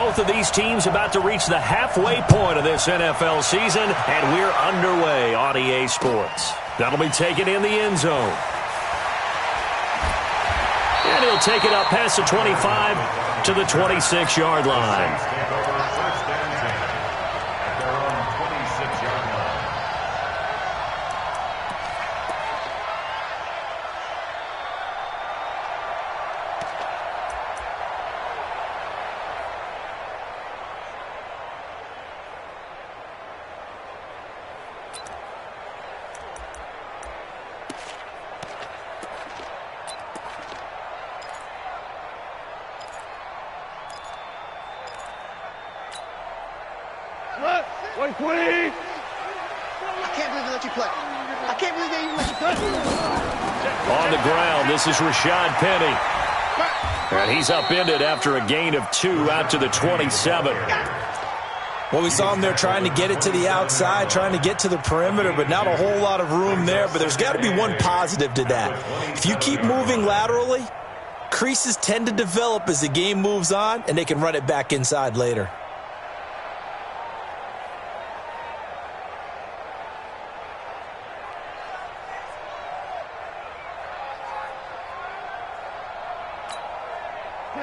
Both of these teams about to reach the halfway point of this NFL season, and we're underway on EA Sports. That'll be taken in the end zone. And he'll take it up past the 25 to the 26-yard line. On the ground, this is Rashad Penny. And he's upended after a gain of 2 out to the 27. Well, we saw him there trying to get it to the outside, trying to get to the perimeter, but not a whole lot of room there. But there's got to be one positive to that. If you keep moving laterally, creases tend to develop as the game moves on, and they can run it back inside later.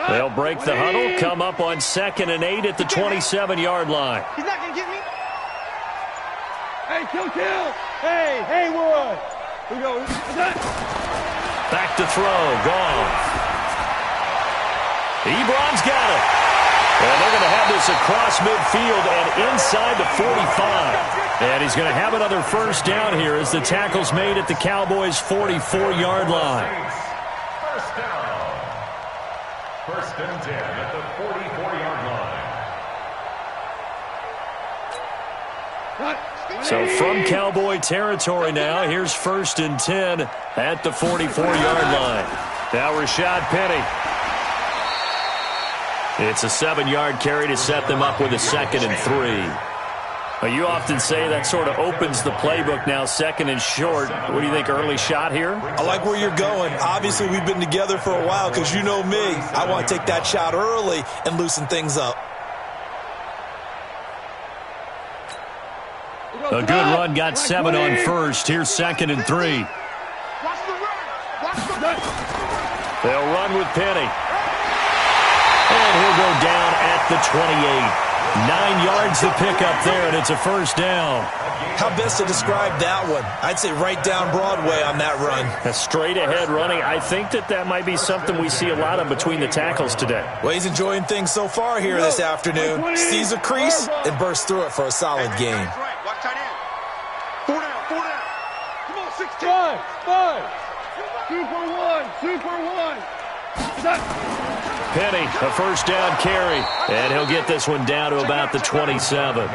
They'll break the huddle, come up on 2nd and 8 at the 27-yard line. He's not going to get me. Hey, kill. Hey, Wood. Here we go. Back to throw, gone. Ebron's got it. And they're going to have this across midfield and inside the 45. And he's going to have another first down here as the tackle's made at the Cowboys' 44-yard line. First and 10 at the 44-yard line. So from Cowboy territory now, here's 1st and 10 at the 44-yard line. Now Rashad Penny. It's a 7-yard carry to set them up with a 2nd and 3. Well, you often say that sort of opens the playbook now, 2nd and short. What do you think, early shot here? I like where you're going. Obviously, we've been together for a while because you know me. I want to take that shot early and loosen things up. A good run, got 7 on first. Here's 2nd and 3. They'll run with Penny. And he'll go down at the 28. 9 yards to pick up there, and it's a first down. How best to describe that one? I'd say right down Broadway on that run. A straight-ahead running. I think that might be something we see a lot of between the tackles today. Well, he's enjoying things so far here this afternoon. Sees a crease and bursts through it for a solid gain. Watch tight end. 4 down. Come on, 16. 5. Super one. Penny, a first down carry, and he'll get this one down to about the 27.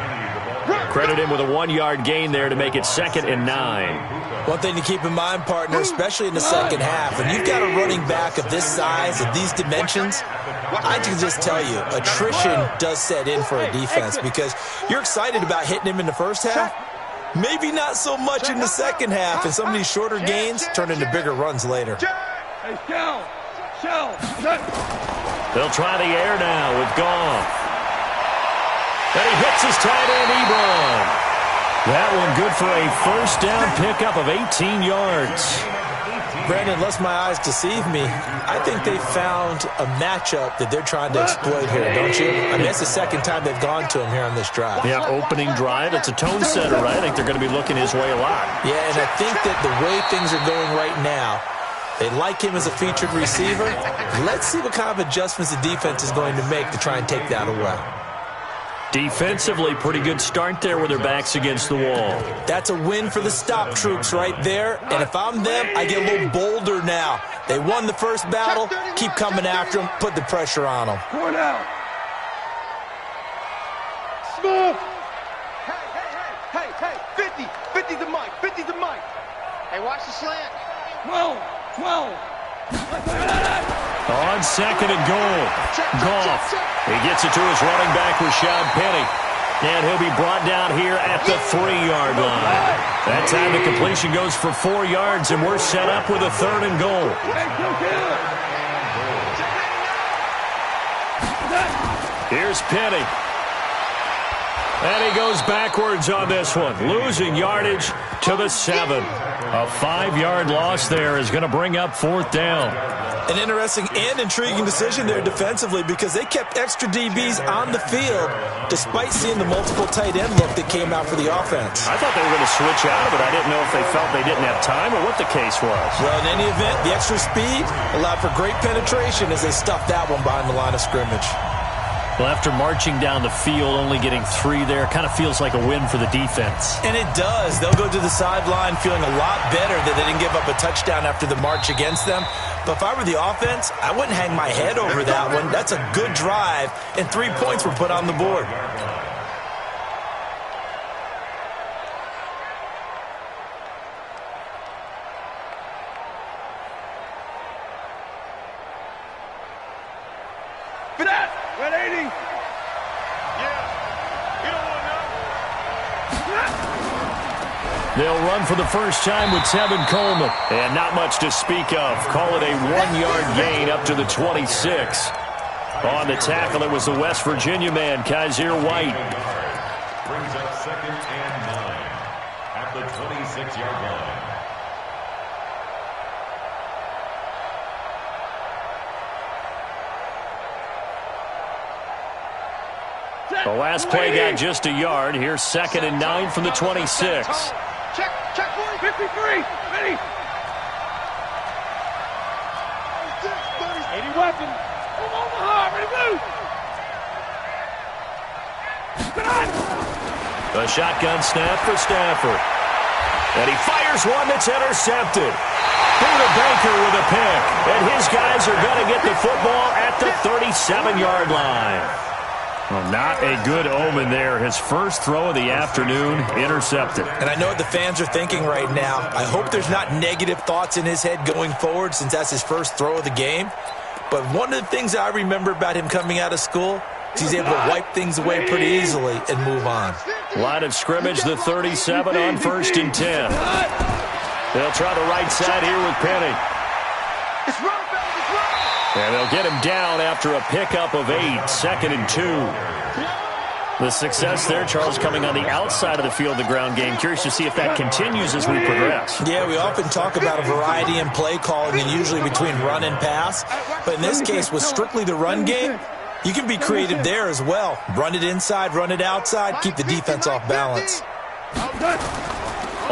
Credit him with a 1-yard gain there to make it 2nd and 9. One thing to keep in mind, partner, especially in the second half, when you've got a running back of this size, of these dimensions, I can just tell you, attrition does set in for a defense because you're excited about hitting him in the first half. Maybe not so much in the second half, and some of these shorter gains turn into bigger runs later. They'll try the air now with Goff. And he hits his tight end, Ebron. That one good for a first down pickup of 18 yards. Brandon, unless my eyes deceive me, I think they found a matchup that they're trying to exploit here, don't you? I mean, that's the second time they've gone to him here on this drive. Yeah, opening drive. It's a tone setter, right? I think they're going to be looking his way a lot. Yeah, and I think that the way things are going right now, they like him as a featured receiver. Let's see what kind of adjustments the defense is going to make to try and take that away. Defensively, pretty good start there with their backs against the wall. That's a win for the stop troops right there. And if I'm them, I get a little bolder now. They won the first battle. Keep coming after them. Put the pressure on them. 4 down. Smooth. Hey. 50. 50's the mic. 50's the mic. Hey, watch the slant. 12. On 2nd and goal. Goff. He gets it to his running back, Rashad Penny. And he'll be brought down here at the 3-yard line. That time the completion goes for 4 yards, and we're set up with a 3rd and goal. Here's Penny. And he goes backwards on this one, losing yardage to the 7. A 5-yard loss there is going to bring up 4th down. An interesting and intriguing decision there defensively because they kept extra DBs on the field despite seeing the multiple tight end look that came out for the offense. I thought they were going to switch out of it. I didn't know if they felt they didn't have time or what the case was. Well, in any event, the extra speed allowed for great penetration as they stuffed that one behind the line of scrimmage. Well, after marching down the field, only getting 3 there, kind of feels like a win for the defense. And it does. They'll go to the sideline feeling a lot better that they didn't give up a touchdown after the march against them. But if I were the offense, I wouldn't hang my head over that one. That's a good drive, and 3 points were put on the board. They'll run for the first time with Tevin Coleman. And not much to speak of. Call it a 1-yard gain up to the 26. On the tackle, it was the West Virginia man, Kaiser White. Brings up 2nd and 9 at the 26-yard line. The last play got just a yard. Here's 2nd and 9 from the 26. Check 53. Ready. 80 weapon. Omaha, ready, move. A shotgun snap for Stafford. And he fires one that's intercepted. Buda Baker with a pick. And his guys are going to get the football at the 37-yard line. Well, not a good omen there. His first throw of the afternoon, intercepted. And I know what the fans are thinking right now. I hope there's not negative thoughts in his head going forward since that's his first throw of the game. But one of the things I remember about him coming out of school is he's able to wipe things away pretty easily and move on. Line of scrimmage, the 37 on 1st and 10. They'll try the right side here with Penny. And they'll get him down after a pickup of 8, 2nd and 2. The success there, Charles, coming on the outside of the field, the ground game. Curious to see if that continues as we progress. Yeah, we often talk about a variety in play calling and usually between run and pass. But in this case, with strictly the run game, you can be creative there as well. Run it inside, run it outside, keep the defense off balance.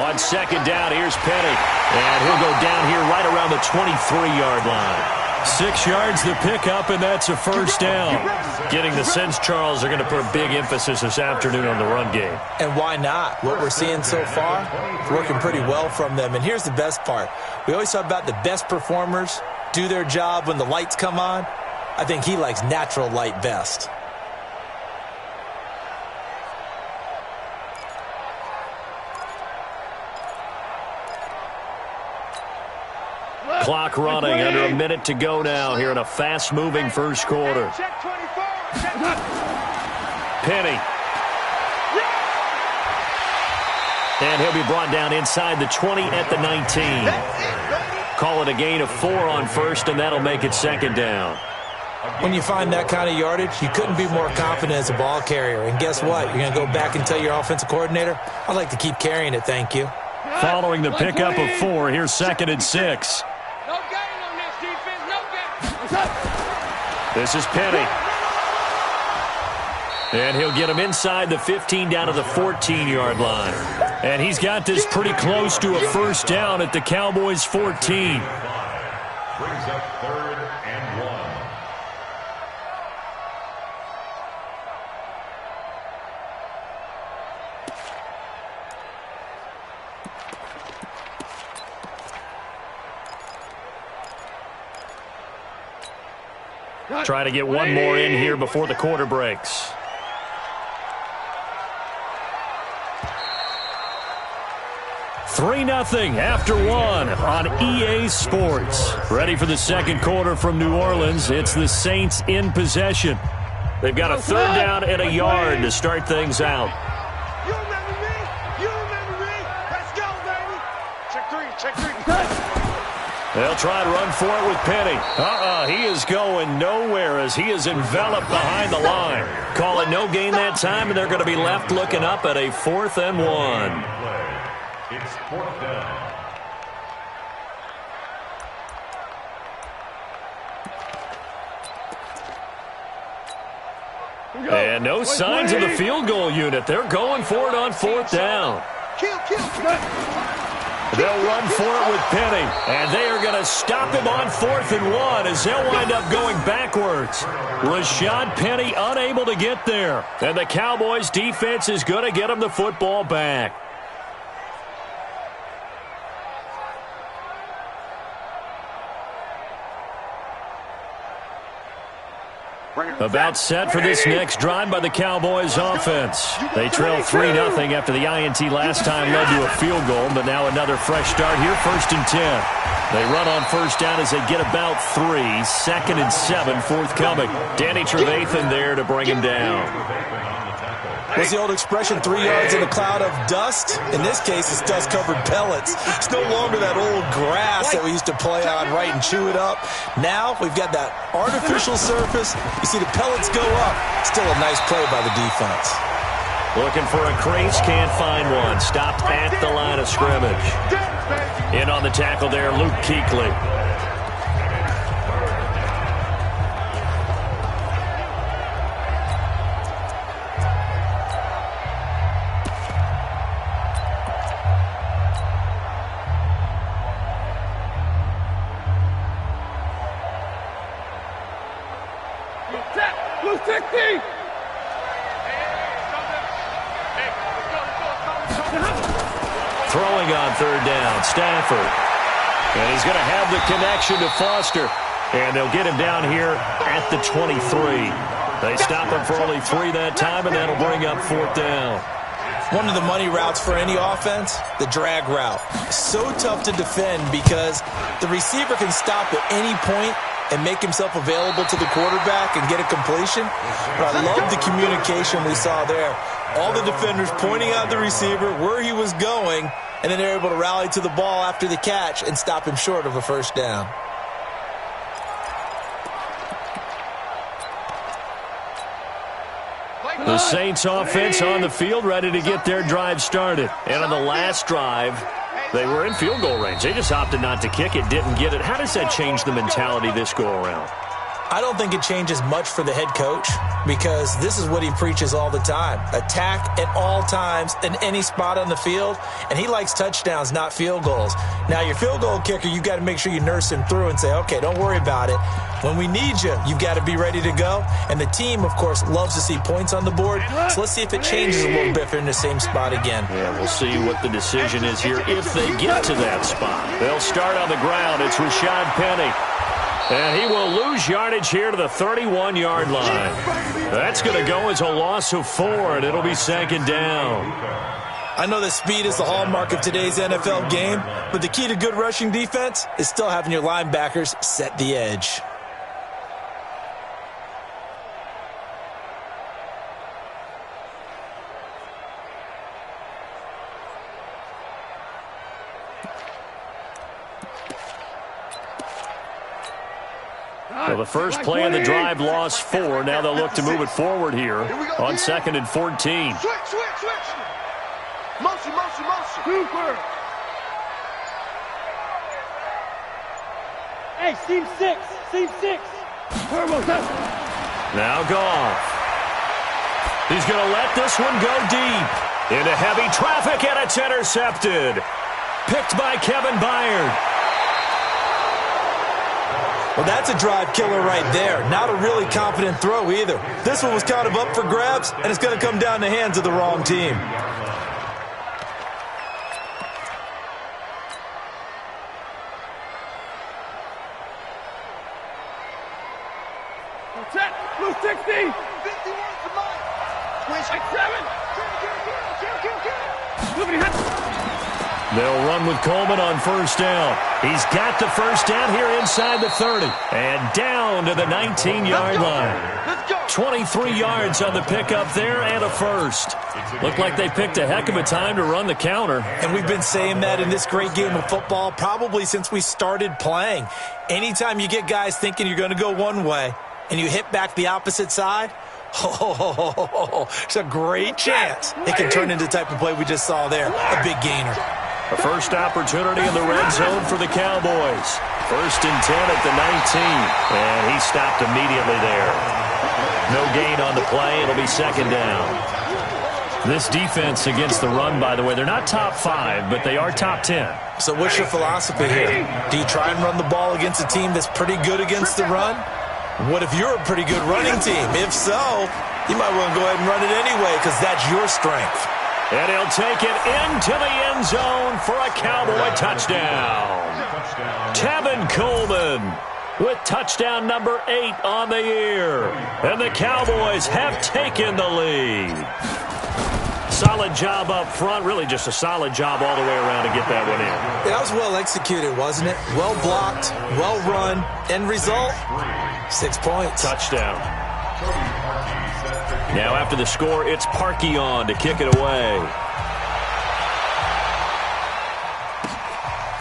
On 2nd down, here's Penny. And he'll go down here right around the 23-yard line. 6 yards the pickup, and that's a first down. Getting the sense, Charles, they're going to put a big emphasis this afternoon on the run game. And why not? What we're seeing so far, it's working pretty well from them. And here's the best part. We always talk about the best performers do their job when the lights come on. I think he likes natural light best. Clock running, under a minute to go now here in a fast-moving first quarter. Penny. And he'll be brought down inside the 20 at the 19. Call it a gain of 4 on 1st, and that'll make it 2nd down. When you find that kind of yardage, you couldn't be more confident as a ball carrier. And guess what? You're going to go back and tell your offensive coordinator, I'd like to keep carrying it, thank you. Following the pickup of 4, here's 2nd and 6. No gain on this defense, no gain. This is Penny. And he'll get him inside the 15 down to the 14-yard line. And he's got this pretty close to a first down at the Cowboys' 14. Brings up 3rd and 1. Try to get one more in here before the quarter breaks. (3-0) after 1 on EA Sports. Ready for the second quarter from New Orleans. It's the Saints in possession. They've got a 3rd down and a yard to start things out. You remember me? You remember me? Let's go, baby. Check 3. They'll try to run for it with Penny. He is going nowhere as he is enveloped behind the line. Call it no gain that time, and they're going to be left looking up at a 4th and 1. It's 4th down. And no signs of the field goal unit. They're going for it on 4th down. They'll run for it with Penny, and they are going to stop him on 4th and 1 as they'll wind up going backwards. Rashad Penny unable to get there, and the Cowboys defense is going to get him the football back. About set for this next drive by the Cowboys offense. They trail 3-0 after the INT last time led to a field goal, but now another fresh start here, 1st and 10. They run on 1st down as they get about 3, 2nd and 7 forthcoming. Danny Trevathan there to bring him down. What's the old expression, 3 yards in a cloud of dust? In this case, it's dust-covered pellets. It's no longer that old grass that we used to play on, right, and chew it up. Now we've got that artificial surface. You see the pellets go up. Still a nice play by the defense. Looking for a crease, can't find one. Stopped at the line of scrimmage. In on the tackle there, Luke Kuechly. Throwing on 3rd down, Stafford. And he's going to have the connection to Foster. And they'll get him down here at the 23. They stop him for only 3 that time, and that'll bring up 4th down. One of the money routes for any offense, the drag route. So tough to defend because the receiver can stop at any point and make himself available to the quarterback and get a completion. But I love the communication we saw there. All the defenders pointing out the receiver, where he was going, and then they're able to rally to the ball after the catch and stop him short of a 1st down. The Saints offense on the field, ready to get their drive started. And on the last drive, they were in field goal range. They just opted not to kick it, didn't get it. How does that change the mentality this go-around? I don't think it changes much for the head coach because this is what he preaches all the time. Attack at all times in any spot on the field, and he likes touchdowns, not field goals. Now, your field goal kicker, you've got to make sure you nurse him through and say, okay, don't worry about it. When we need you, you've got to be ready to go. And the team, of course, loves to see points on the board. So let's see if it changes a little bit if they're in the same spot again. Yeah, we'll see what the decision is here if they get to that spot. They'll start on the ground. It's Rashad Penny. And he will lose yardage here to the 31-yard line. That's going to go as a loss of 4, and it'll be 2nd down. I know that speed is the hallmark of today's NFL game, but the key to good rushing defense is still having your linebackers set the edge. Well, the first play of the drive lost 4. Now they'll look to move it forward here on 2nd and 14. Switch. Motion. Cooper. Hey, seam 6. Now Goff. He's going to let this one go deep. Into heavy traffic, and it's intercepted. Picked by Kevin Byard. Well, that's a drive killer right there. Not a really confident throw either. This one was kind of up for grabs, and it's going to come down the hands of the wrong team. Blue 60. 51 to Mike. Switch. 7. They'll run with Coleman on 1st down. He's got the 1st down here inside the 30. And down to the 19-yard line. 23 yards on the pickup there and a first. Looked like they picked a heck of a time to run the counter. And we've been saying that in this great game of football probably since we started playing. Anytime you get guys thinking you're going to go one way and you hit back the opposite side, it's a great chance it can turn into the type of play we just saw there, a big gainer. A first opportunity in the red zone for the Cowboys. 1st and 10 at the 19. And he stopped immediately there. No gain on the play. It'll be 2nd down. This defense against the run, by the way, they're not top 5, but they are top 10. So what's your philosophy here? Do you try and run the ball against a team that's pretty good against the run? What if you're a pretty good running team? If so, you might want to go ahead and run it anyway because that's your strength. And he'll take it into the end zone for a Cowboy touchdown. Tevin Coleman with touchdown number 8 on the year. And the Cowboys have taken the lead. Solid job up front. Really just a solid job all the way around to get that one in. That was well executed, wasn't it? Well blocked, well run. End result, 6 points. Touchdown. Now after the score, it's Parkey on to kick it away.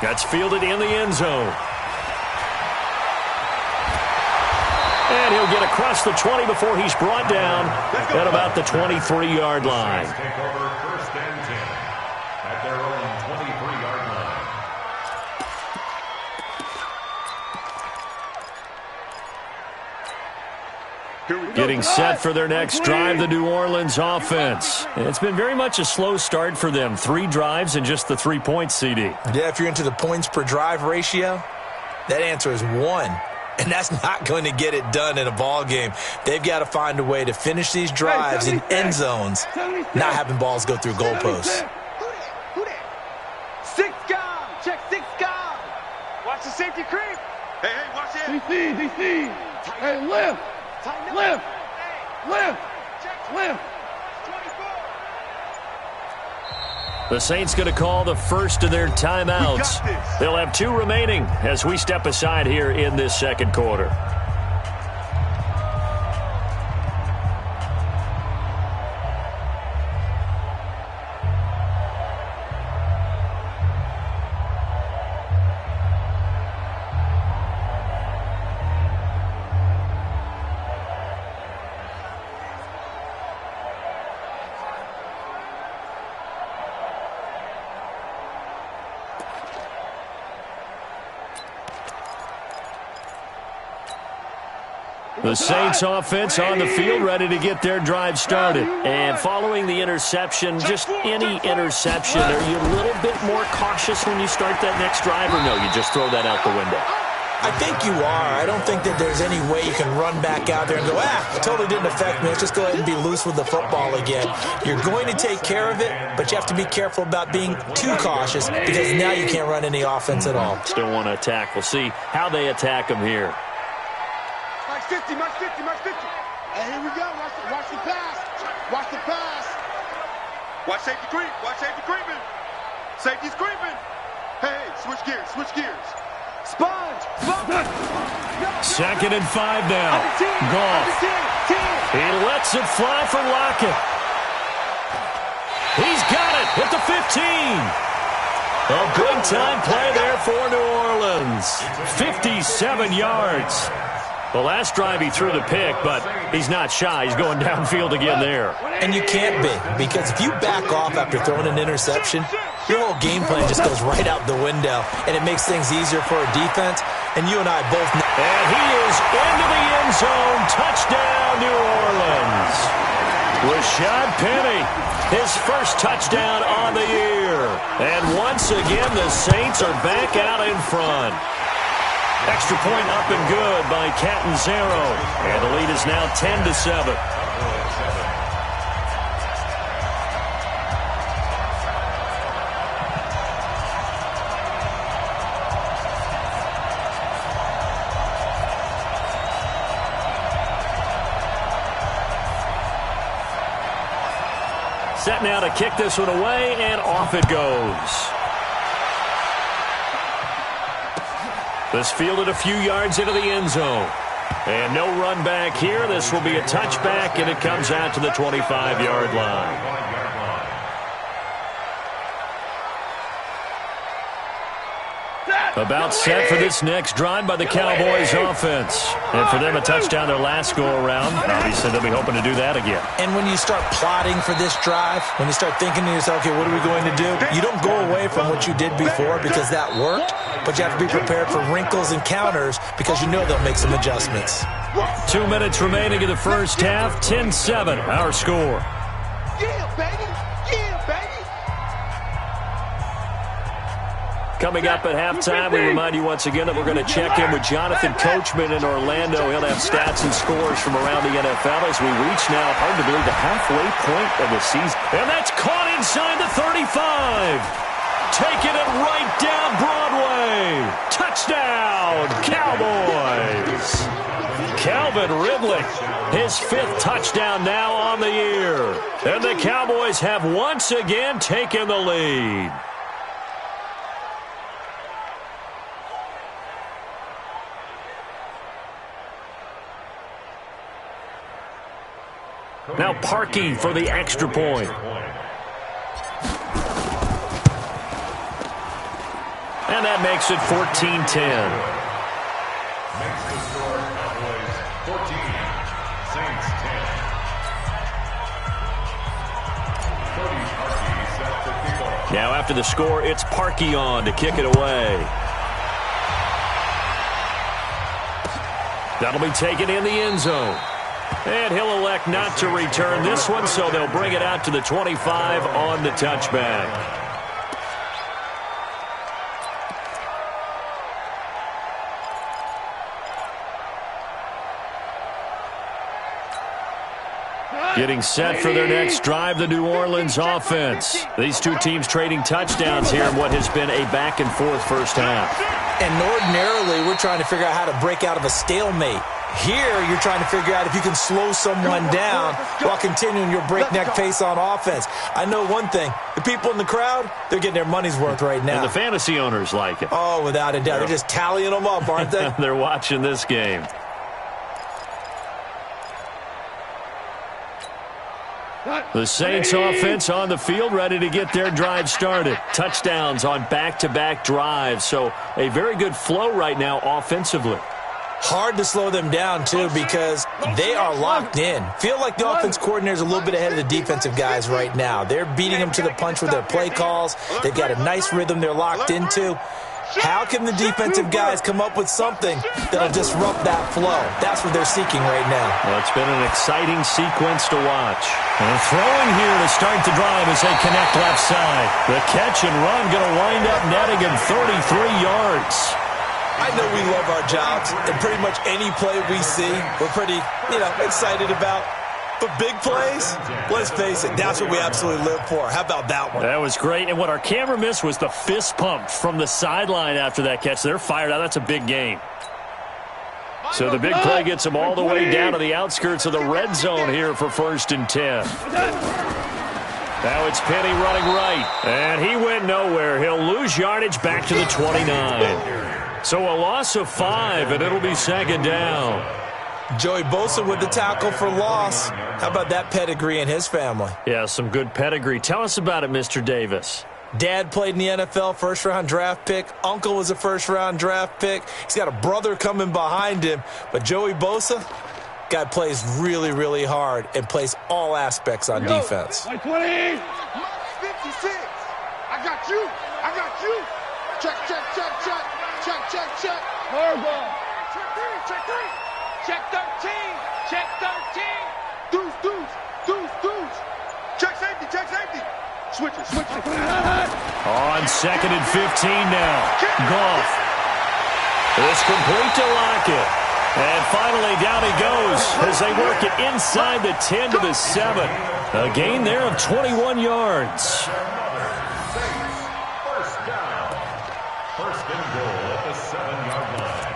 That's fielded in the end zone. And he'll get across the 20 before he's brought down at about the 23-yard line. Take over 1st and 10 at their own 23-yard line. Getting set for their next drive, the New Orleans offense. And it's been very much a slow start for them. 3 drives and just the 3 points, CD. Yeah, if you're into the points per drive ratio, that answer is 1. And that's not going to get it done in a ball game. They've got to find a way to finish these drives in end zones, not having balls go through goalposts. Who that? 6 gone. Check 6 gone. Watch the safety creep. Hey, watch it. DC. Hey, lift. The Saints going to call the first of their timeouts. They'll have 2 remaining as we step aside here in this 2nd quarter. The Saints offense on the field, ready to get their drive started. And following the interception, just any interception, are you a little bit more cautious when you start that next drive, or no, you just throw that out the window? I think you are. I don't think that there's any way you can run back out there and go, it totally didn't affect me. Let's just go ahead and be loose with the football again. You're going to take care of it, but you have to be careful about being too cautious because now you can't run any offense at all. Still want to attack. We'll see how they attack them here. March 50. And here we go. Watch the pass. Watch safety creeping. Safety's creeping. Hey, switch gears. Sponge. 2nd and 5 now. Goff. He lets it fly for Lockett. He's got it at the 15. A big-time play there for New Orleans. 57 yards. The last drive he threw the pick, but he's not shy. He's going downfield again there. And you can't be, because if you back off after throwing an interception, your whole game plan just goes right out the window, and it makes things easier for a defense. And you and I both know. And he is into the end zone. Touchdown, New Orleans. Rashad Penny, his first touchdown on the year. And once again, the Saints are back out in front. Extra point up and good by Catanzaro. And the lead is now 10-7. Set now to kick this one away, and off it goes. This fielded a few yards into the end zone. And no run back here. This will be a touchback, and it comes out to the 25-yard line. About set for this next drive by the Cowboys offense. And for them, a touchdown their last go-around. Obviously, they'll be hoping to do that again. And when you start plotting for this drive, when you start thinking to yourself, okay, what are we going to do? You don't go away from what you did before because that worked, but you have to be prepared for wrinkles and counters because you know they'll make some adjustments. 2 minutes remaining in the first half. 10-7, our score. Yeah, baby. Yeah, baby. Coming up at halftime, we remind you once again that we're going to check in with Jonathan Coachman in Orlando. He'll have stats and scores from around the NFL as we reach now, hard to believe, the halfway point of the season. And that's caught inside the 35. Taking it right down Broadway. Touchdown, Cowboys. Calvin Ridley, his 5th touchdown now on the year. And the Cowboys have once again taken the lead. Now Parkey for the extra point. And that makes it 14-10. Makes the score Cowboys 14, Saints 10. Cody Parkey set to kick off. Now after the score, it's Parkey on to kick it away. That'll be taken in the end zone. And he'll elect not to return this one, so they'll bring it out to the 25 on the touchback. Getting set for their next drive, the New Orleans offense. These two teams trading touchdowns here in what has been a back-and-forth first half. And ordinarily, we're trying to figure out how to break out of a stalemate. Here, you're trying to figure out if you can slow someone down while continuing your breakneck pace on offense. I know one thing. The people in the crowd, they're getting their money's worth right now. And the fantasy owners like it. Oh, without a doubt. They're just tallying them up, aren't they? They're watching this game. The Saints offense on the field, ready to get their drive started. Touchdowns on back-to-back drives, so a very good flow right now offensively. Hard to slow them down, too, because they are locked in. Feel like the offense coordinator is a little bit ahead of the defensive guys right now. They're beating them to the punch with their play calls. They've got a nice rhythm they're locked into. How can the defensive guys come up with something that'll disrupt that flow? That's what they're seeking right now. Well, it's been an exciting sequence to watch. And throwing here to start the drive as they connect left side. The catch and run going to wind up netting him 33 yards. I know we love our jobs, and pretty much any play we see, we're pretty, excited about. But big plays, let's face it, that's what we absolutely live for. How about that one? That was great. And what our camera missed was the fist pump from the sideline after that catch. They're fired out. That's a big game. So the big play gets them all the way down to the outskirts of the red zone here for 1st and 10. Now it's Penny running right. And he went nowhere. He'll lose yardage back to the 29. So a loss of 5, and it'll be 2nd down. Joey Bosa with the tackle for loss. How about that pedigree in his family? Yeah, some good pedigree. Tell us about it, Mr. Davis. Dad played in the NFL, first-round draft pick. Uncle was a first-round draft pick. He's got a brother coming behind him. But Joey Bosa, guy plays really, really hard and plays all aspects on defense. 20. 56. I got you. I got you. Check, check, check, check. Check, check, check. Horrible. Check 3, check 3. Check 13. Check 13. Deuce, deuce, deuce, deuce. Check safety, check safety. Switch it, switch it. On 2nd and 15 now. Goff. It's complete to Lockett. And finally down he goes as they work it inside the 10 to the 7. A gain there of 21 yards. First and goal at the 7-yard line.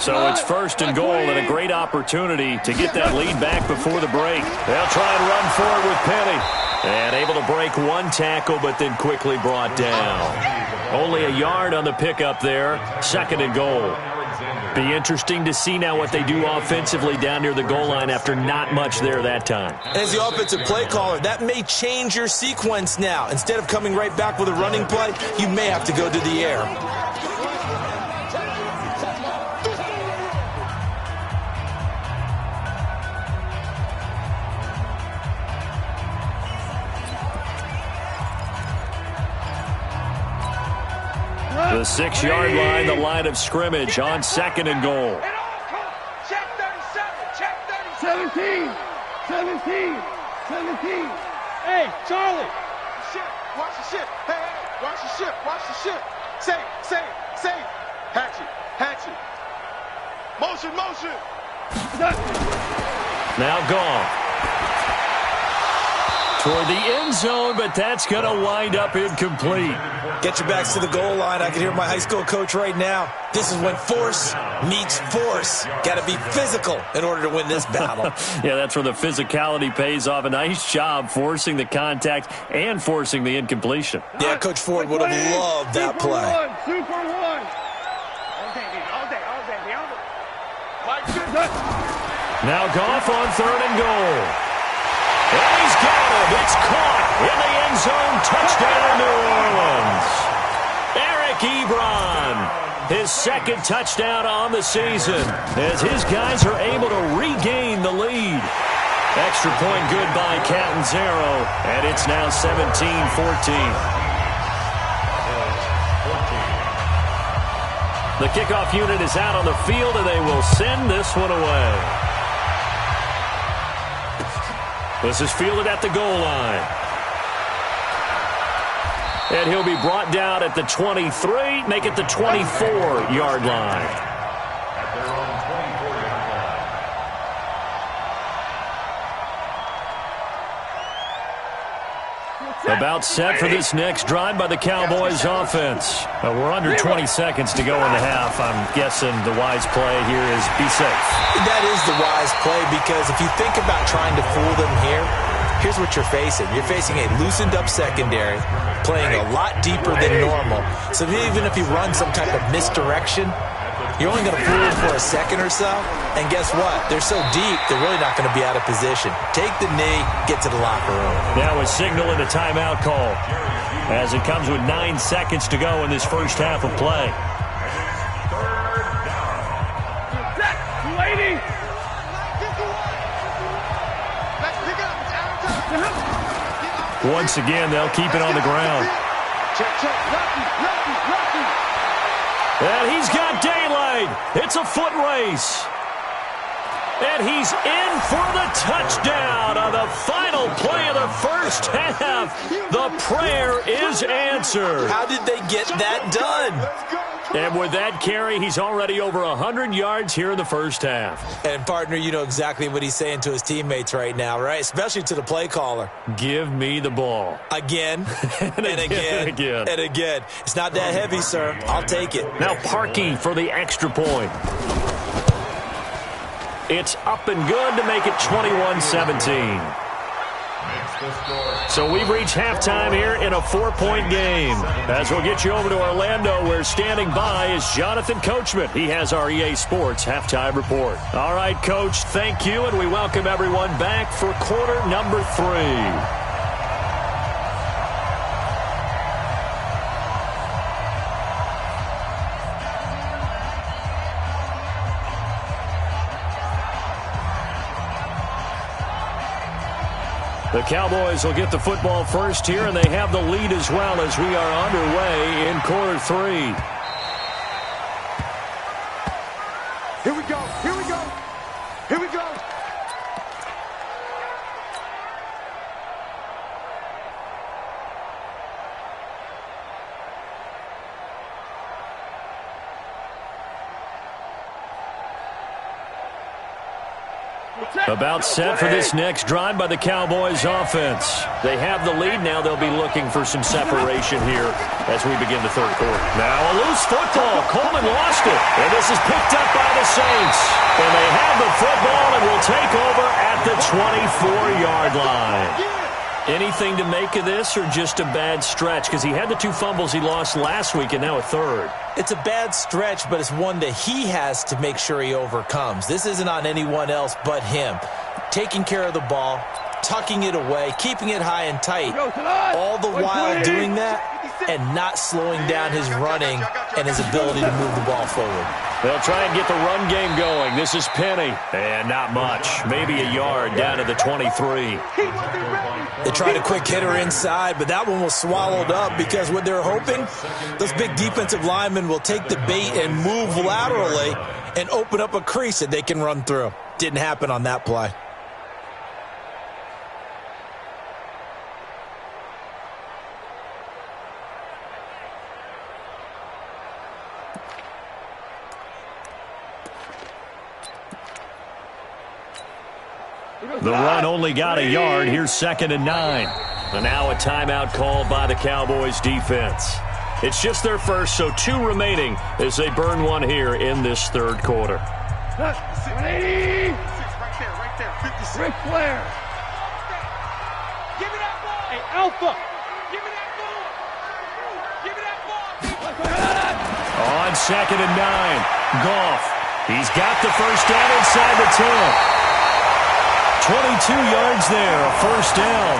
So it's 1st and goal and a great opportunity to get that lead back before the break. They'll try and run forward with Penny. And able to break one tackle, but then quickly brought down. Only a yard on the pickup there. 2nd and goal. Be interesting to see now what they do offensively down near the goal line after not much there that time. As the offensive play caller, that may change your sequence now. Instead of coming right back with a running play, you may have to go to the air. The 6-yard line, the line of scrimmage on 2nd and goal. Check 37. Check 37. 17. Hey, Charlie. Watch the ship. Hey, watch the ship. Watch the ship. Say. Hatchet. Motion. Now gone. Toward the end zone, but that's going to wind up incomplete. Get your backs to the goal line. I can hear my high school coach right now. This is when force meets force. Got to be physical in order to win this battle. Yeah, that's where the physicality pays off. A nice job forcing the contact and forcing the incompletion. Yeah, Coach Ford would have loved that play. Super one. All day. Like this. Now Goff on 3rd and goal. And he's got it. It's caught in the end zone. Touchdown, New Orleans. Eric Ebron, his 2nd touchdown on the season as his guys are able to regain the lead. Extra point good by Catanzaro, and it's now 17-14. The kickoff unit is out on the field, and they will send this one away. This is fielded at the goal line. And he'll be brought down at the 23, make it the 24-yard line. At their own 24-yard line. About set for this next drive by the Cowboys offense. We're under 20 seconds to go in the half. I'm guessing the wise play here is be safe. That is the wise play because if you think about trying to fool them here, here's what you're facing. You're facing a loosened up secondary, playing a lot deeper than normal. So even if you run some type of misdirection, you're only going to fool them for a second or so. And guess what? They're so deep, they're really not going to be out of position. Take the knee, get to the locker room. Now a signal and a timeout call as it comes with 9 seconds to go in this first half of play. Lady. Once again, they'll keep it on the ground. And he's got daylight. It's a foot race. And he's in for the touchdown on the final play of the first half. The prayer is answered. How did they get that done? And with that carry, he's already over 100 yards here in the first half. And, partner, you know exactly what he's saying to his teammates right now, right? Especially to the play caller. Give me the ball. Again, and again. and again. It's not that heavy, sir. I'll take it. Now Parkey for the extra point. It's up and good to make it 21-17. So we've reached halftime here in a 4-point game. As we'll get you over to Orlando, where standing by is Jonathan Coachman. He has our EA Sports halftime report. All right, Coach, thank you, and we welcome everyone back for quarter number 3. The Cowboys will get the football first here, and they have the lead as well as we are underway in quarter 3. Here we go. About set for this next drive by the Cowboys offense. They have the lead now. They'll be looking for some separation here as we begin the third quarter. Now a loose football. Coleman lost it. And this is picked up by the Saints. And they have the football and will take over at the 24-yard line. Anything to make of this or just a bad stretch? Because he had the 2 fumbles he lost last week and now a third. It's a bad stretch, but it's one that he has to make sure he overcomes. This isn't on anyone else but him. Taking care of the ball, tucking it away, keeping it high and tight, all the while doing that and not slowing down his running and his ability to move the ball forward. They'll try and get the run game going. This is Penny. And not much. Maybe a yard down to the 23. They tried a quick hitter inside, but that one was swallowed up because what they're hoping, those big defensive linemen will take the bait and move laterally and open up a crease that they can run through. Didn't happen on that play. The run only got a yard. Here's 2nd and 9. And now a timeout called by the Cowboys defense. It's just their first, so 2 remaining as they burn one here in this third quarter. 180. Right there. 56. Ric Flair. Give me that ball. Hey, Alpha. Give me that ball. Give me that ball. On 2nd and 9. Goff. He's got the first down inside the 10. 22 yards there, a first down.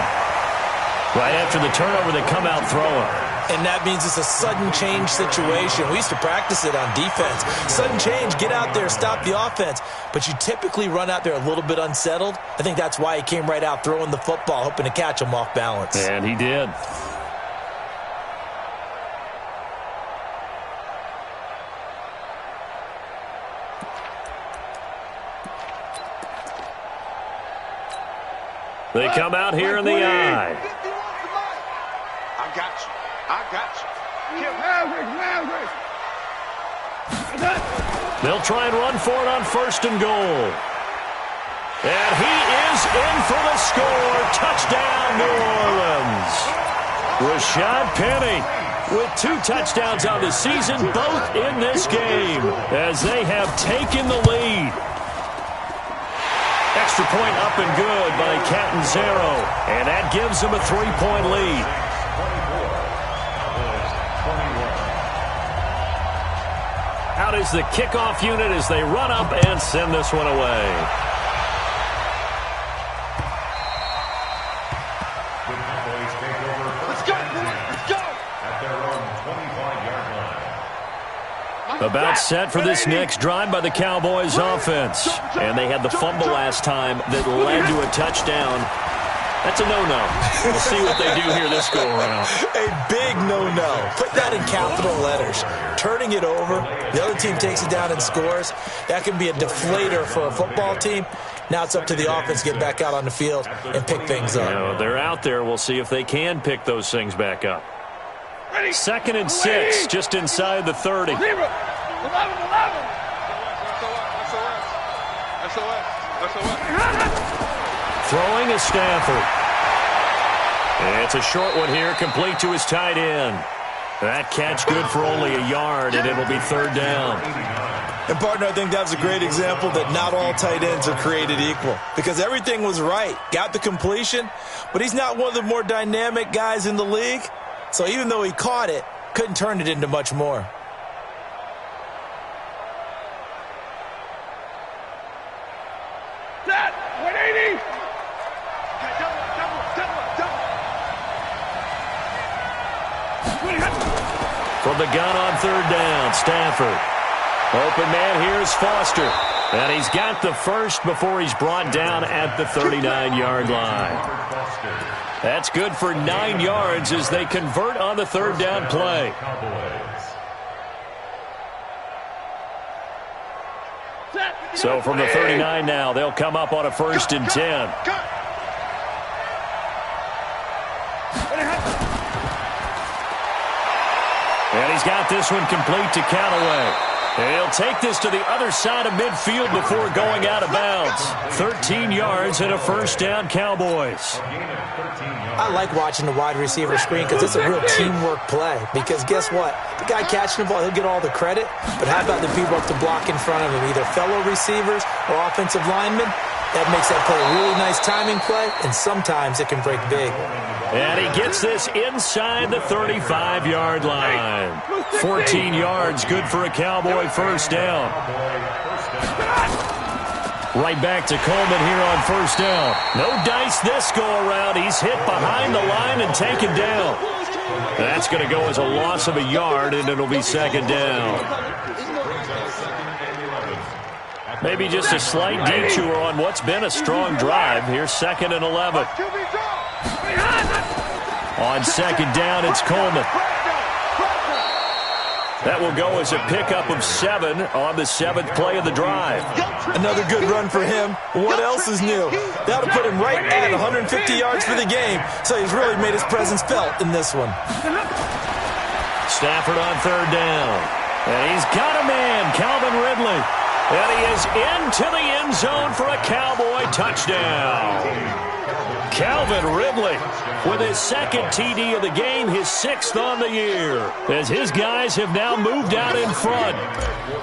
Right after the turnover, they come out throwing. And that means it's a sudden change situation. We used to practice it on defense. Sudden change, get out there, stop the offense. But you typically run out there a little bit unsettled. I think that's why he came right out throwing the football, hoping to catch him off balance. And he did. They come out here in the eye. I got you. They'll try and run for it on 1st and goal. And he is in for the score. Touchdown, New Orleans. Rashad Penny with 2 touchdowns on the season, both in this game, as they have taken the lead. Extra point up and good by Catanzaro, and that gives them a 3-point lead. Out is the kickoff unit as they run up and send this one away. Let's go. At their own 25-yard line. About set for this next drive by the Cowboys offense. And they had the fumble last time that led to a touchdown. That's a no-no. We'll see what they do here this go-around. A big no-no. Put that in capital letters. Turning it over, the other team takes it down and scores. That can be a deflator for a football team. Now it's up to the offense to get back out on the field and pick things up. You know, they're out there. We'll see if they can pick those things back up. 2nd and 6, just inside the 30. 11. SOS. Throwing is Stafford. It's a short one here, complete to his tight end. That catch good for only a yard, and it'll be 3rd down. And, partner, I think that's a great example that not all tight ends are created equal. Because everything was right. Got the completion, but he's not one of the more dynamic guys in the league. So even though he caught it, couldn't turn it into much more. Set. 180. From the gun on 3rd down, Stafford. Open man here is Foster. And he's got the first before he's brought down at the 39-yard line. That's good for 9 yards as they convert on the 3rd down play. So from the 39 now, they'll come up on a 1st and 10. And he's got this one complete to Callaway. He'll take this to the other side of midfield before going out of bounds. 13 yards and a 1st down, Cowboys. I like watching the wide receiver screen because it's a real teamwork play. Because guess what? The guy catching the ball, he'll get all the credit. But how about the people up to block in front of him, either fellow receivers or offensive linemen? That makes that play a really nice timing play, and sometimes it can break big. And he gets this inside the 35-yard line. 14 yards, good for a Cowboy first down. Right back to Coleman here on first down. No dice this go-around. He's hit behind the line and taken down. That's going to go as a loss of a yard, and it'll be second down. Maybe just a slight detour on what's been a strong drive. Here's 2nd and 11. On second down, it's Coleman. That will go as a pickup of 7 on the 7th play of the drive. Another good run for him. What else is new? That'll put him right at 150 yards for the game, so he's really made his presence felt in this one. Stafford on 3rd down. And he's got a man, Calvin Ridley. And he is into the end zone for a Cowboy touchdown. Calvin Ridley with his 2nd TD of the game, his 6th on the year, as his guys have now moved out in front.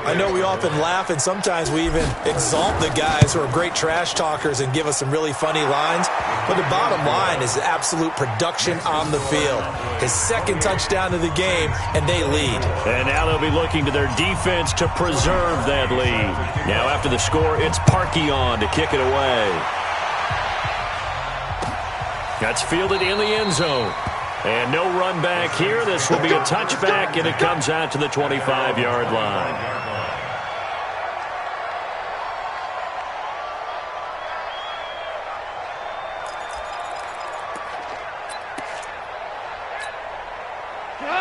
I know we often laugh, and sometimes we even exalt the guys who are great trash talkers and give us some really funny lines, but the bottom line is absolute production on the field. His 2nd touchdown of the game, and they lead. And now they'll be looking to their defense to preserve that lead. Now after the score, it's Parkey on to kick it away. That's fielded in the end zone. And no run back here. This will be a touchback, and it comes out to the 25-yard line.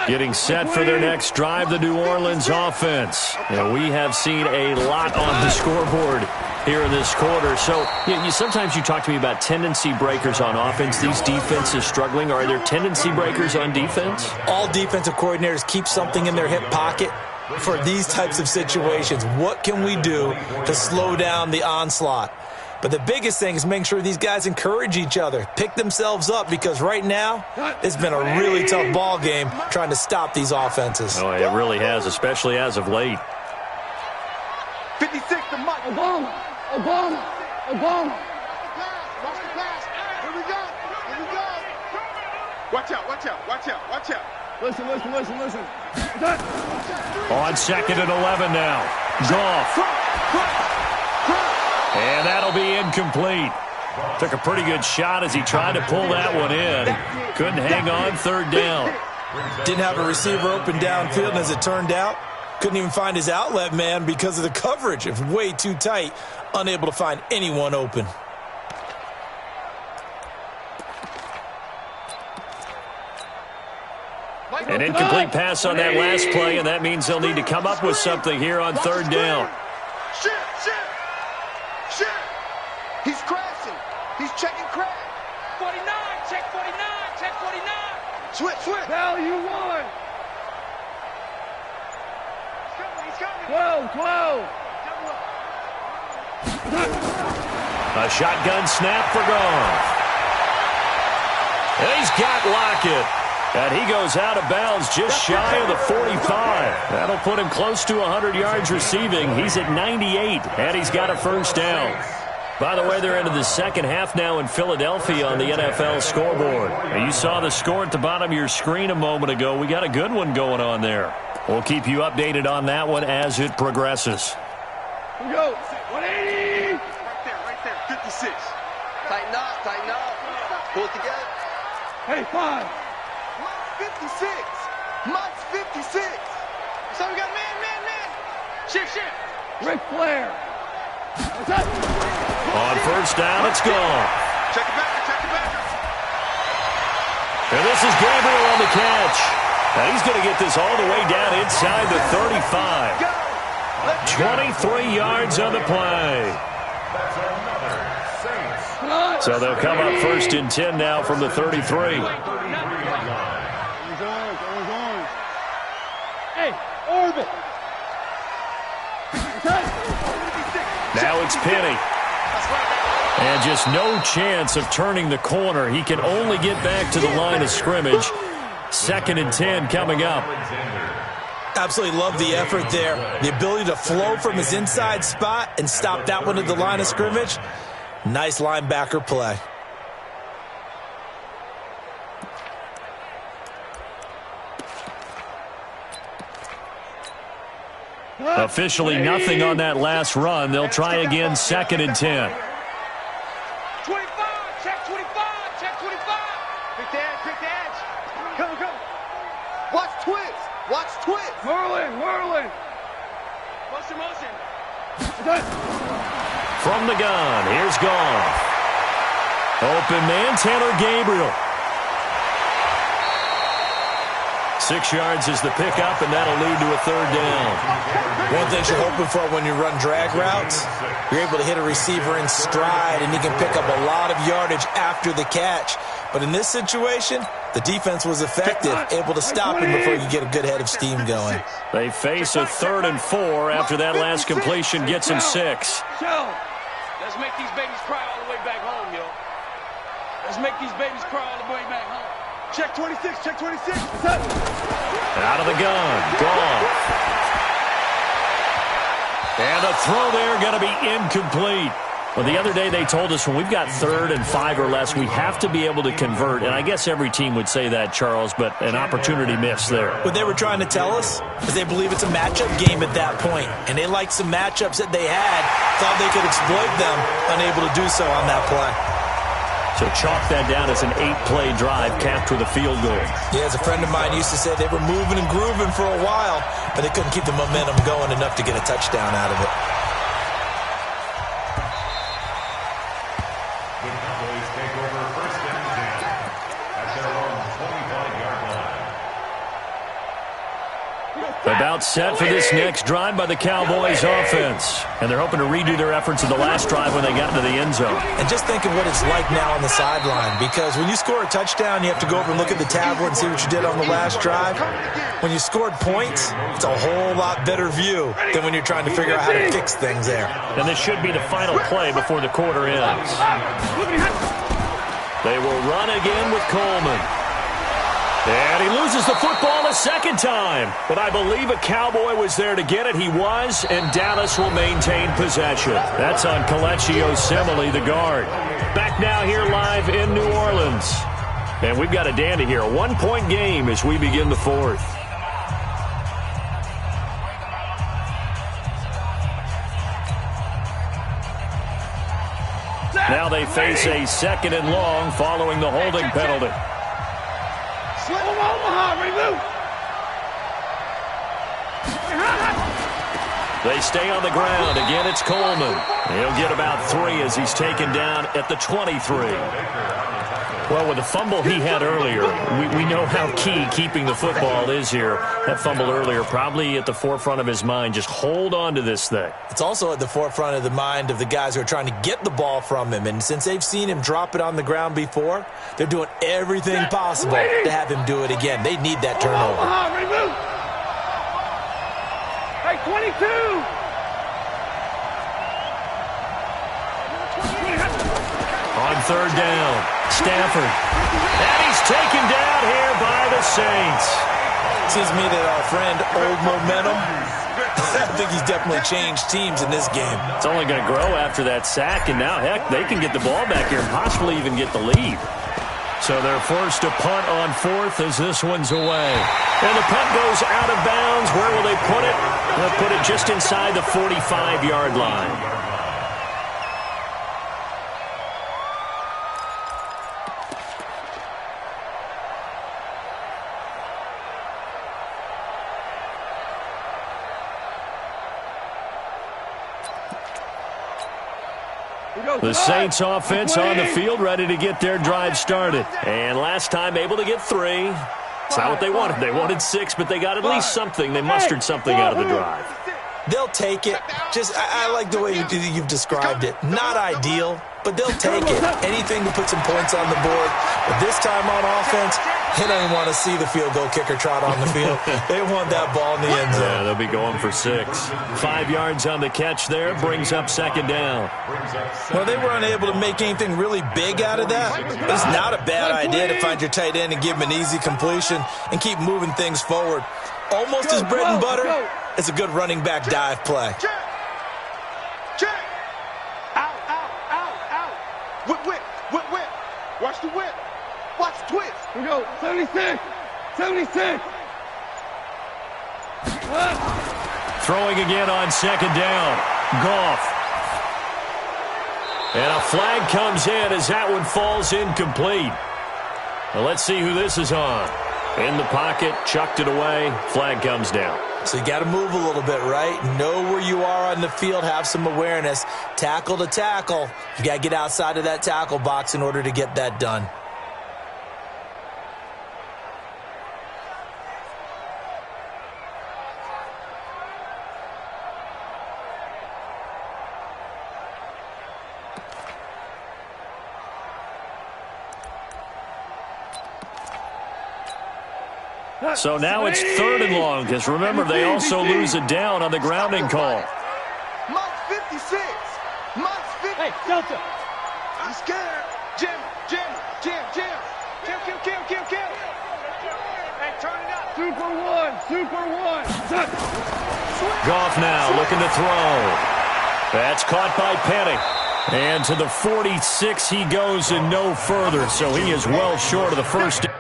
Getting set for their next drive, the New Orleans offense. And we have seen a lot on the scoreboard here in this quarter. So sometimes you talk to me about tendency breakers on offense. These defenses struggling. Are there tendency breakers on defense? All defensive coordinators keep something in their hip pocket for these types of situations. What can we do to slow down the onslaught? But the biggest thing is making sure these guys encourage each other, pick themselves up, because right now it's been a really tough ball game trying to stop these offenses. Oh, it really has, especially as of late. 56 to Mike. Obama. Watch the pass. Here we go. Watch out. Listen. On 2nd and 11 now. Goff. And that'll be incomplete. Took a pretty good shot as he tried to pull that one in. Couldn't hang on 3rd down. Didn't have a receiver open downfield, and as it turned out, couldn't even find his outlet man because of the coverage. It was way too tight, unable to find anyone open. An incomplete pass on that last play, and that means they'll need to come up with something here on 3rd down. Shit. He's crashing. He's checking crash. 49, check 49. Switch. Hell, you won. He's coming. 12. A shotgun snap for Goff. And he's got Lockett. And he goes out of bounds just shy of the 45. That'll put him close to 100 yards receiving. He's at 98, and he's got a first down. By the way, they're into the second half now in Philadelphia on the NFL scoreboard. And you saw the score at the bottom of your screen a moment ago. We got a good one going on there. We'll keep you updated on that one as it progresses. Here we go. 180. Right there. 56. Tighten up. Pull it together. Hey, 5. 56. Mike's 56. So we got man. Shift. Ric Flair. On first down, it's gone. Check it back. And this is Gabriel on the catch. And he's going to get this all the way down inside the 35. 23 yards on the play. So they'll come up 1st and 10 now from the 33. Hey, orbit. Now it's Penny. And just no chance of turning the corner. He can only get back to the line of scrimmage. 2nd and 10 coming up. Absolutely love the effort there. The ability to flow from his inside spot and stop that one at the line of scrimmage. Nice linebacker play. Officially nothing on that last run. They'll try again, 2nd and 10. 25, check 25, check 25. Pick the edge. Come. Watch twist. Whirling. Motion. From the gun, here's Goff. Open man, Taylor Gabriel. 6 yards is the pickup, and that'll lead to a 3rd down. One thing you're hoping for when you run drag routes, you're able to hit a receiver in stride, and he can pick up a lot of yardage after the catch. But in this situation, the defense was effective, able to stop him before you get a good head of steam going. They face a 3rd and 4 after that last completion gets him 6. Let's make these babies cry all the way back home, yo. Let's make these babies cry all the way back home. Check 26. Out of the gun, Goff. And a throw there going to be incomplete. Well, the other day they told us when we've got 3rd and 5 or less, we have to be able to convert. And I guess every team would say that, Charles, but an opportunity missed there. What they were trying to tell us is they believe it's a matchup game at that point. And they liked some matchups that they had, thought they could exploit them, unable to do so on that play. So chalk that down as an 8-play drive capped with a field goal. Yeah, as a friend of mine used to say, they were moving and grooving for a while, but they couldn't keep the momentum going enough to get a touchdown out of it. The Cowboys take over 1st and 10 at their own 25-yard line. About set for this next drive by the Cowboys offense. And they're hoping to redo their efforts in the last drive when they got into the end zone. And just think of what it's like now on the sideline, because when you score a touchdown, you have to go over and look at the tablet and see what you did on the last drive. When you scored points, it's a whole lot better view than when you're trying to figure out how to fix things there. And this should be the final play before the quarter ends. They will run again with Coleman. And he loses the football a 2nd time. But I believe a Cowboy was there to get it. He was, and Dallas will maintain possession. That's on Colecchio Simile, the guard. Back now here live in New Orleans. And we've got a dandy here. A 1-point game as we begin the 4th. Now they face a 2nd and long following the holding penalty. They stay on the ground. Again, it's Coleman. He'll get about 3 as he's taken down at the 23. Well, with the fumble he had earlier, we know how key keeping the football is here. That fumble earlier probably at the forefront of his mind. Just hold on to this thing. It's also at the forefront of the mind of the guys who are trying to get the ball from him. And since they've seen him drop it on the ground before, they're doing everything possible to have him do it again. They need that turnover. Hey, 22! On 3rd down, Stafford. And he's taken down here by the Saints. Seems to me that our friend, Old Momentum, I think he's definitely changed teams in this game. It's only going to grow after that sack, and now, heck, they can get the ball back here and possibly even get the lead. So they're forced to punt on 4th as this one's away. And the punt goes out of bounds. Where will they put it? They'll put it just inside the 45-yard line. The Saints offense on the field, ready to get their drive started. And last time able to get 3. It's not what they wanted. They wanted 6, but they got at least something. They mustered something out of the drive. They'll take it. Just, I like the way you've described it. Not ideal, but they'll take it. Anything to put some points on the board. But this time on offense, they don't even want to see the field goal kicker trot on the field. They want that ball in the end zone. Yeah, they'll be going for 6. 5 yards on the catch there. Brings up 2nd down. Well, they were unable to make anything really big out of that. It's not a bad idea to find your tight end and give him an easy completion and keep moving things forward. Almost his bread and butter. It's a good running back dive play. Check. Out. Whip, whip, whip, whip. Watch the whip. Watch the twist. Here we go. 76. 76. Throwing again on second down. Goff. And a flag comes in as that one falls incomplete. Well, let's see who this is on. In the pocket, chucked it away. Flag comes down. So you got to move a little bit, right? Know where you are on the field. Have some awareness. Tackle to tackle. You got to get outside of that tackle box in order to get that done. So now it's 3rd and long, because remember, they also lose a down on the grounding call. Mike 56. Mike 50. Hey, Delta. I'm scared. Jim, Jim, Jim, Jim. Kill, kill, kill, kill, kill. Hey, turn it up. Super one. Super one. Goff now looking to throw. That's caught by Penny. And to the 46 he goes and no further, so he is well short of the first down.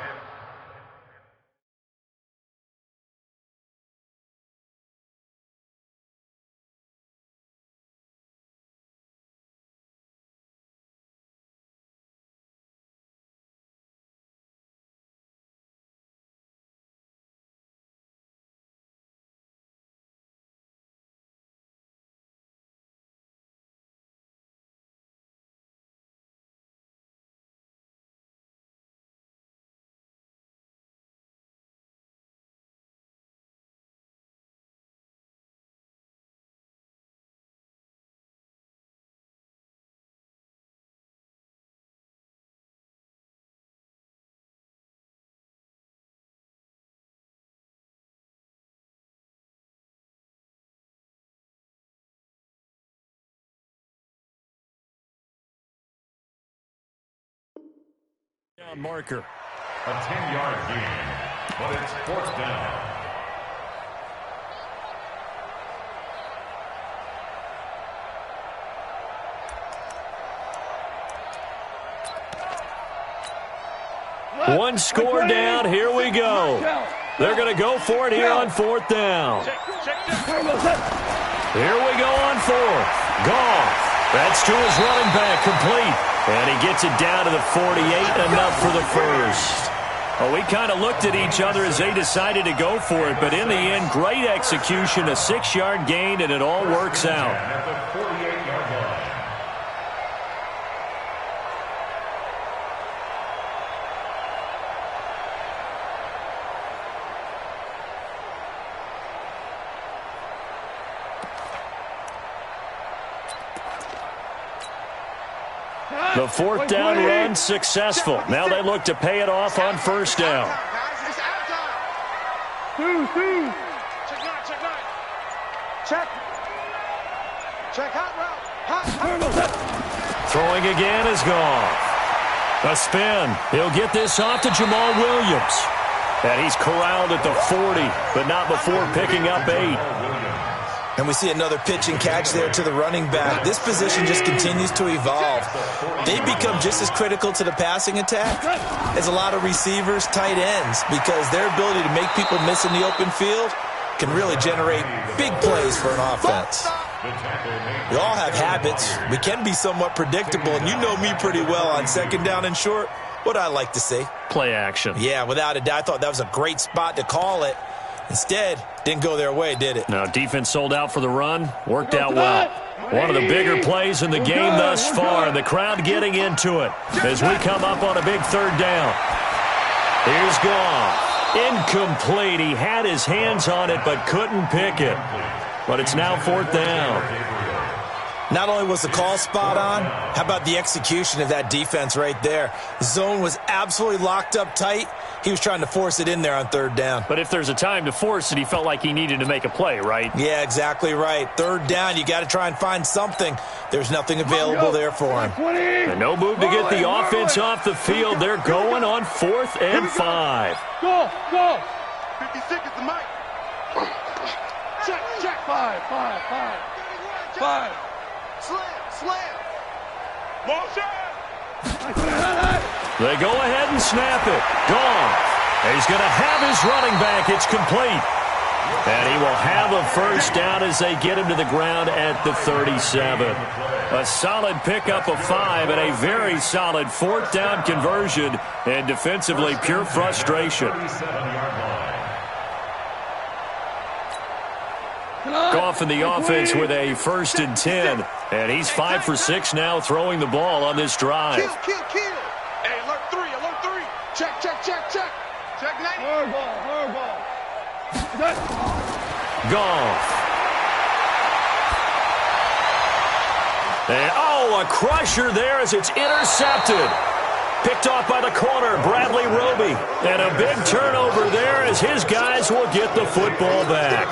Marker. A 10-yard gain, but it's 4th down. One score down. Here we go. They're going to go for it here on 4th down. Here we go on 4th. Goff. That's to his running back, complete. And he gets it down to the 48, enough for the first. Well, we kind of looked at each other as they decided to go for it, but in the end, great execution, a 6-yard gain, and it all works out. At the 48-yard line. The 4th down run successful. Now they look to pay it off on 1st down. Two. Check. Check hot route. Throwing again is Goff. A spin. He'll get this off to Jamal Williams. And he's corralled at the 40, but not before picking up 8. And we see another pitch and catch there to the running back. This position just continues to evolve. They become just as critical to the passing attack as a lot of receivers, tight ends, because their ability to make people miss in the open field can really generate big plays for an offense. We all have habits. We can be somewhat predictable, and you know me pretty well on 2nd down and short. What I like to see. Play action. Yeah, without a doubt. I thought that was a great spot to call it. Instead, didn't go their way, did it? Now, defense sold out for the run. Worked out well. One of the bigger plays in the game thus far. And the crowd getting into it as we come up on a big 3rd down. Here's Goff. Incomplete. He had his hands on it but couldn't pick it. But it's now 4th down. Not only was the call spot on, how about the execution of that defense right there? The zone was absolutely locked up tight. He was trying to force it in there on 3rd down. But if there's a time to force it, he felt like he needed to make a play, right? Yeah, exactly right. 3rd down, you got to try and find something. There's nothing available there for him. And no move to get the offense off the field. They're going on 4th and 5. Go. 56 is the mic. Check. 5. Slam. Motion. They go ahead and snap it. Gone. He's going to have his running back. It's complete. And he will have a first down as they get him to the ground at the 37. A solid pickup of 5 and a very solid fourth down conversion. And defensively, pure frustration. Goff in the offense with a 1st and 10. And he's 5 for 6 now throwing the ball on this drive. Kill. Hey, alert 3. Check. Check 90. Hard ball. Goff. And, a crusher there as it's intercepted. Picked off by the corner, Bradley Roby. And a big turnover there as his guys will get the football back.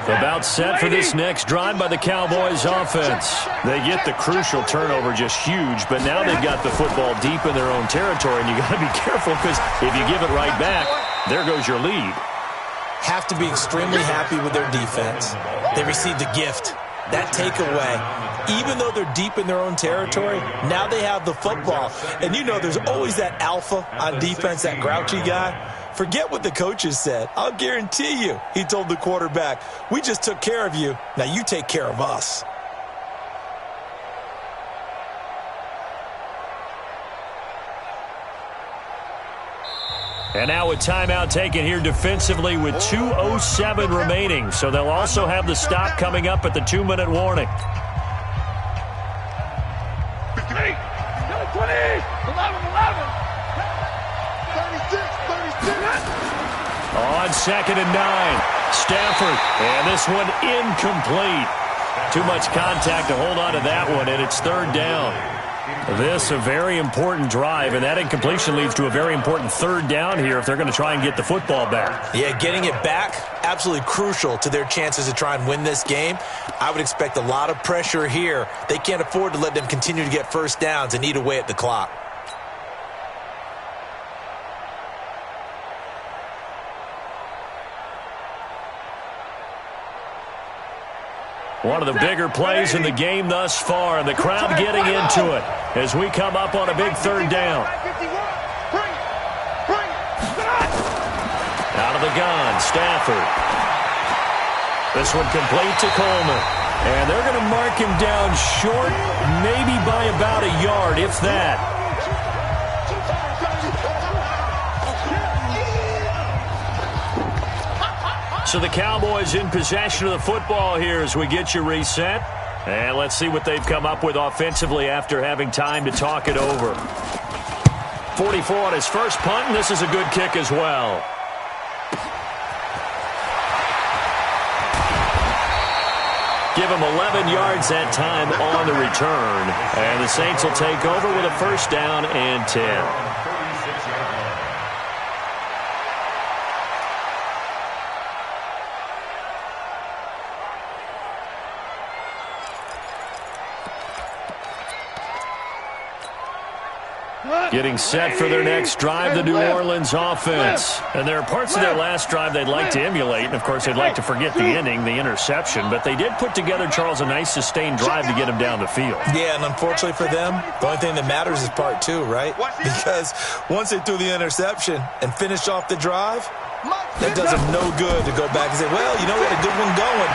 About set for this next drive by the Cowboys offense. They get the crucial turnover, just huge, but now they've got the football deep in their own territory, and you got to be careful because if you give it right back, there goes your lead. Have to be extremely happy with their defense. They received a gift. That takeaway, even though they're deep in their own territory, now they have the football. And you know there's always that alpha on defense, that grouchy guy. Forget what the coaches said. I'll guarantee you, he told the quarterback, we just took care of you. Now you take care of us. And now a timeout taken here defensively with 2:07 remaining. So they'll also have the stop coming up at the 2-minute warning. 20, 11. 36. On 2nd and 9. Stafford. And this one incomplete. Too much contact to hold on to that one, and it's 3rd down. This a very important drive, and that incompletion leads to a very important 3rd down here if they're going to try and get the football back. Yeah, getting it back, absolutely crucial to their chances to try and win this game. I would expect a lot of pressure here. They can't afford to let them continue to get first downs and eat away at the clock. One of the bigger plays in the game thus far, and the crowd getting into it as we come up on a big 3rd down. Out of the gun, Stafford. This one complete to Coleman. And they're going to mark him down short, maybe by about a yard, if that. So the Cowboys in possession of the football here as we get you reset. And let's see what they've come up with offensively after having time to talk it over. 44 on his first punt, and this is a good kick as well. Give him 11 yards that time on the return. And the Saints will take over with a 1st down and 10. Getting set for their next drive, the New Orleans offense. And there are parts of their last drive they'd like to emulate. And, of course, they'd like to forget the ending, the interception. But they did put together, Charles, a nice sustained drive to get him down the field. Yeah, and unfortunately for them, the only thing that matters is part 2, right? Because once they threw the interception and finished off the drive, that does them no good to go back and say, well, you know what, a good one going.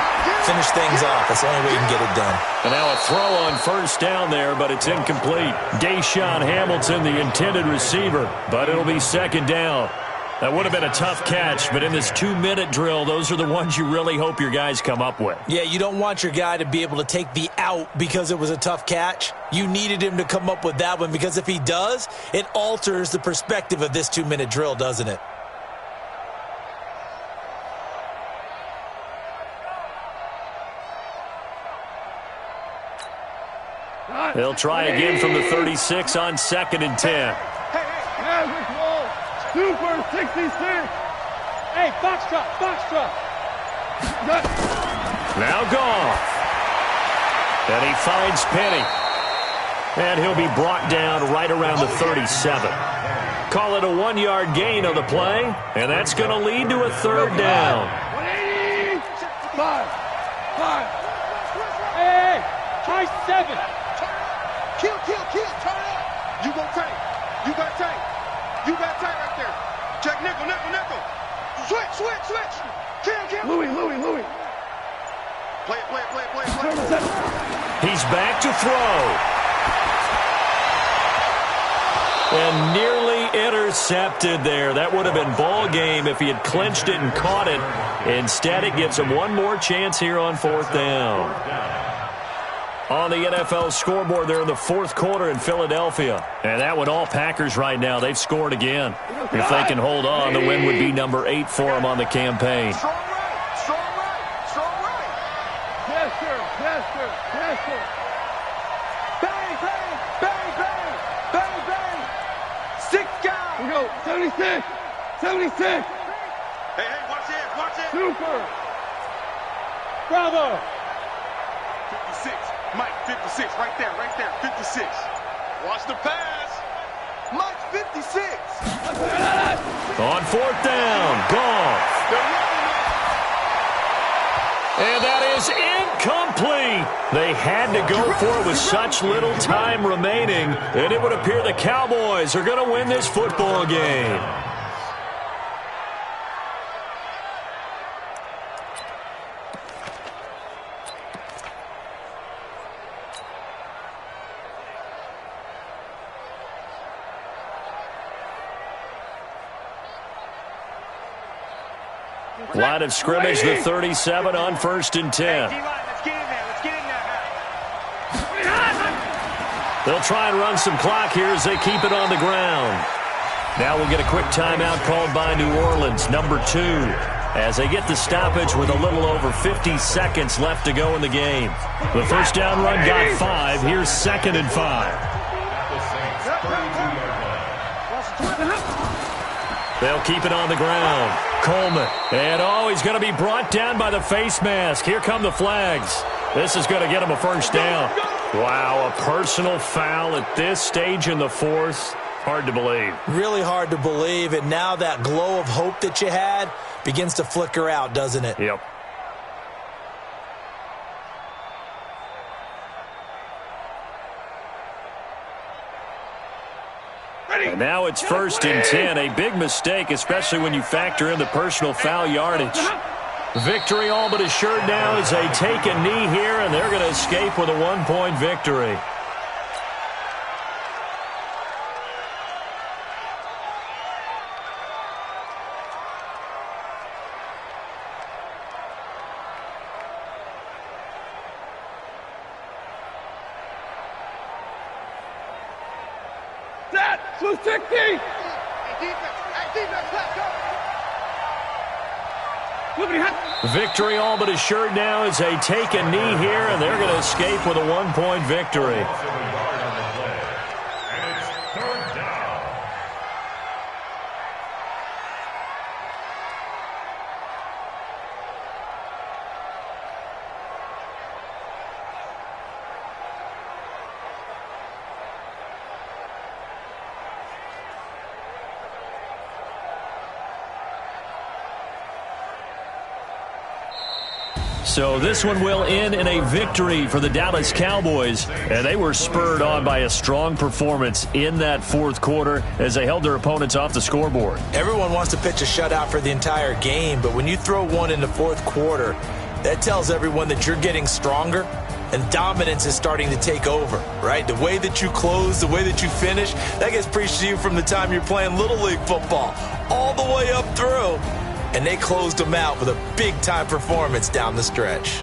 Finish things off. That's the only way you can get it done. And now a throw on 1st down there, but it's incomplete. Deshaun Hamilton, the intended receiver, but it'll be 2nd down. That would have been a tough catch, but in this 2-minute drill, those are the ones you really hope your guys come up with. Yeah, you don't want your guy to be able to take the out because it was a tough catch. You needed him to come up with that one because if he does, it alters the perspective of this 2-minute drill, doesn't it? They'll try again from the 36 on 2nd and 10. Maverick ball. Super 66. Hey, Foxtrot. Now Goff. And he finds Penny. And he'll be brought down right around the 37. Call it a 1-yard gain on the play. And that's going to lead to a 3rd down. 5. Hey, try 7. Louis. Play it. He's back to throw. And nearly intercepted there. That would have been ball game if he had clinched it and caught it. Instead, it gives him one more chance here on 4th down. On the NFL scoreboard, they're in the 4th quarter in Philadelphia. And that one all Packers right now. They've scored again. If they can hold on, the win would be number 8 for them on the campaign. Strong right. Yes, sir. Bang. 6 guys. We go. 76. Hey, watch it. Super. Bravo. 56. Mike, 56. Right there. 56. Watch the pass. Mike, 56. On 4th down, Goff. And that is incomplete. They had to go for it with such little time remaining, and it would appear the Cowboys are going to win this football game. Line of scrimmage, the 37 on 1st and 10. Let's get in there. They'll try and run some clock here as they keep it on the ground. Now we'll get a quick timeout called by New Orleans, number 2, as they get the stoppage with a little over 50 seconds left to go in the game. The first down run got 5. Here's 2nd and 5. They'll keep it on the ground. Coleman. And, he's going to be brought down by the face mask. Here come the flags. This is going to get him a first down. Wow, a personal foul at this stage in the 4th. Hard to believe. Really hard to believe. And now that glow of hope that you had begins to flicker out, doesn't it? Yep. And now it's 1st and 10. A big mistake, especially when you factor in the personal foul yardage. Victory all but assured now as they take a knee here, and they're going to escape with a 1-point victory. Set. 260. Hey, defense, let's go. Victory all but assured now as they take a knee here, and they're going to escape with a 1-point victory. So this one will end in a victory for the Dallas Cowboys, and they were spurred on by a strong performance in that 4th quarter as they held their opponents off the scoreboard. Everyone wants to pitch a shutout for the entire game, but when you throw one in the 4th quarter, that tells everyone that you're getting stronger and dominance is starting to take over, right? The way that you close, the way that you finish, that gets preached to you from the time you're playing Little League football all the way up through. And they closed them out with a big-time performance down the stretch.